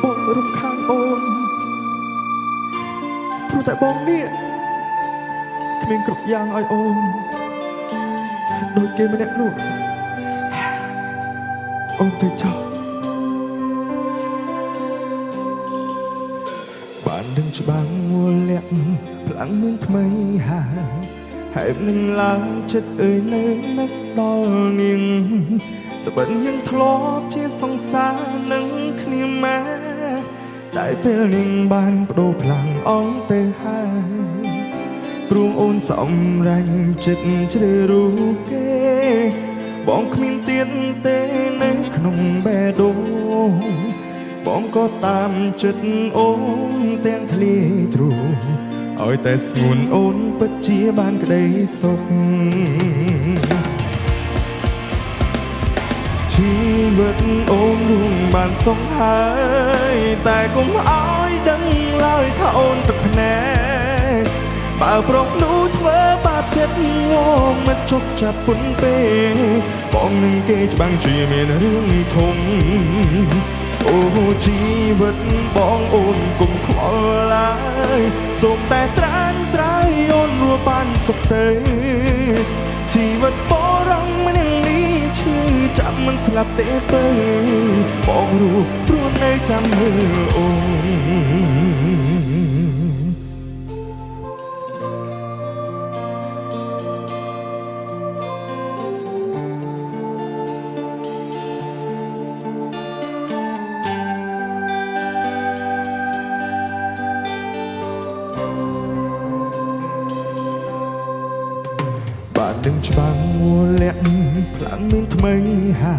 បងរំខានអូនព្រោះតែបងនេះគ្មានគ្រប់យ៉ាងឲ្យអូនដូចគេម្នាក់នោះអូនទៅចោលបានដឹងច្បាស់លាក់ផ្លាំងមានថ្មីហើយនឹងឡើងចិត្តអើយនៅនឹកដល់នាងត្បិតយើងធ្លាប់ជាសង្សារនឹងគ្នាម៉ែតែពេលនាងបានបដូរផ្លាំងអងទៅហើយព្រមអូនសម្រេចចិត្តជ្រើសរូបគេបងគ្មានទៀតទេនៅក្នុងបេះដូងបងក៏តាមចិត្តអូនទាំងធ្លាទ្រូងឲ្យតែស្ងួនអូនពិតជាបានក្តីសុខជីវិតអូនរួងបានសុខហើយតែកុំឲ្យដឹងឡើយថាអូនទឹកភ្នែកបើប្រុសនោះធ្វើបាបចិត្តងងមិនជប់ចាប់ពុនពេបងនឹងគេច្បាំងជាមានរឿងធំអូជីវិតបងអូនកុំខ្វល់ឡើយសូមតែត្រាញត្រាយអូនរស់បានសុខទៅជីវិតបរងម្នាក់នេះឈឺចាំមិនស្លាប់ទេទៅបងរស់ព្រោះនៅចាំមើលអូនបានដឹងច្បាស់លាក់ផ្លាំងមានថ្មីហើ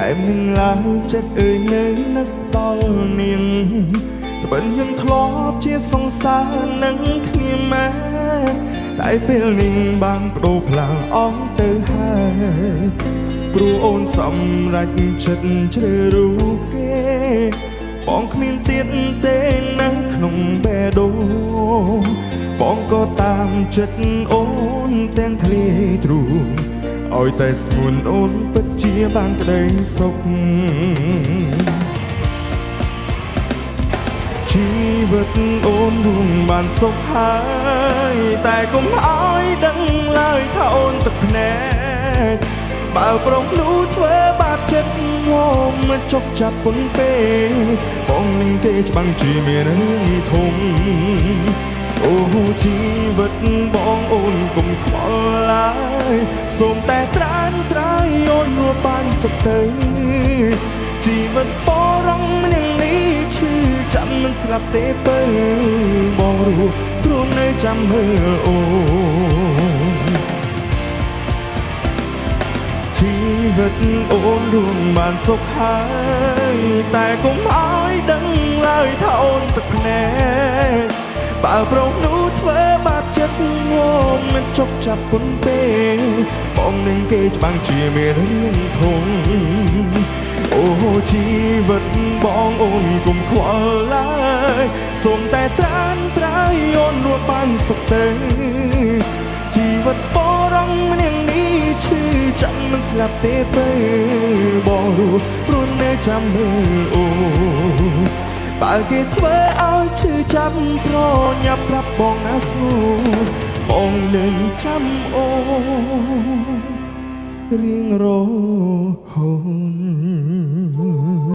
យនឹងឡើងចិត្តអើយនៅនឹកដល់នាងត្បិតយើងធ្លាប់ជាសង្សារនឹងគ្នាម៉ែតែពេលនាងបានបដូរផ្លាំងអងទៅហើយព្រោះអូនសម្រេចចិត្តជ្រើសរូបគេបងគ្មានទៀតទេនៅក្នុងបេះដូងបងក៏តាមចិត្តអូនទាំងធ្លាទ្រូងឲ្យតែស្ងួនអូនពិតជាបានក្តីសុខជីវិតអូនរួងបានសុខហើយតែកុំឲ្យដឹងឡើយថាអូនទឹកភ្នែកបើប្រុសនោះធ្វើបាបចិត្តងងមិនជប់ចាប់ពុនពេបងនឹងគេច្បាំងជាមានរឿងធំអូជីវិតបងអូនកុំខ្វល់ឡើយសូមតែត្រាញត្រាយអូនរស់បានសុខទៅជីវិតបរងម្នាក់នេះឈឺចាំមិនស្លាប់ទេទៅបងរស់ព្រោះនៅចាំមើលអូនជីវិតអូនរួងបានសុខហើយតែកុំឲ្យដឹងឡើយថាអូនទឹកភ្នែកបើប្រុសនោះធ្វើបាបចិត្តងងមិនជប់ចាប់ពុនពេបងនឹងគេច្បាំងជាមានរឿងធំអូជីវិតបងអូនកុំខ្វល់ឡើយសូមតែត្រាញត្រាយអូនរស់បានសុខទៅជីវិតបរងម្នាក់នេះឈឺចាំមិនស្លាប់ទេទៅបងរស់ព្រោះនៅចាំមើលអូបើគេធ្វើឲ្យឈឺចាំប្រញាប់ប្រាប់បងណាស្ងួនបងនឹងចាំអូនរៀងរហូត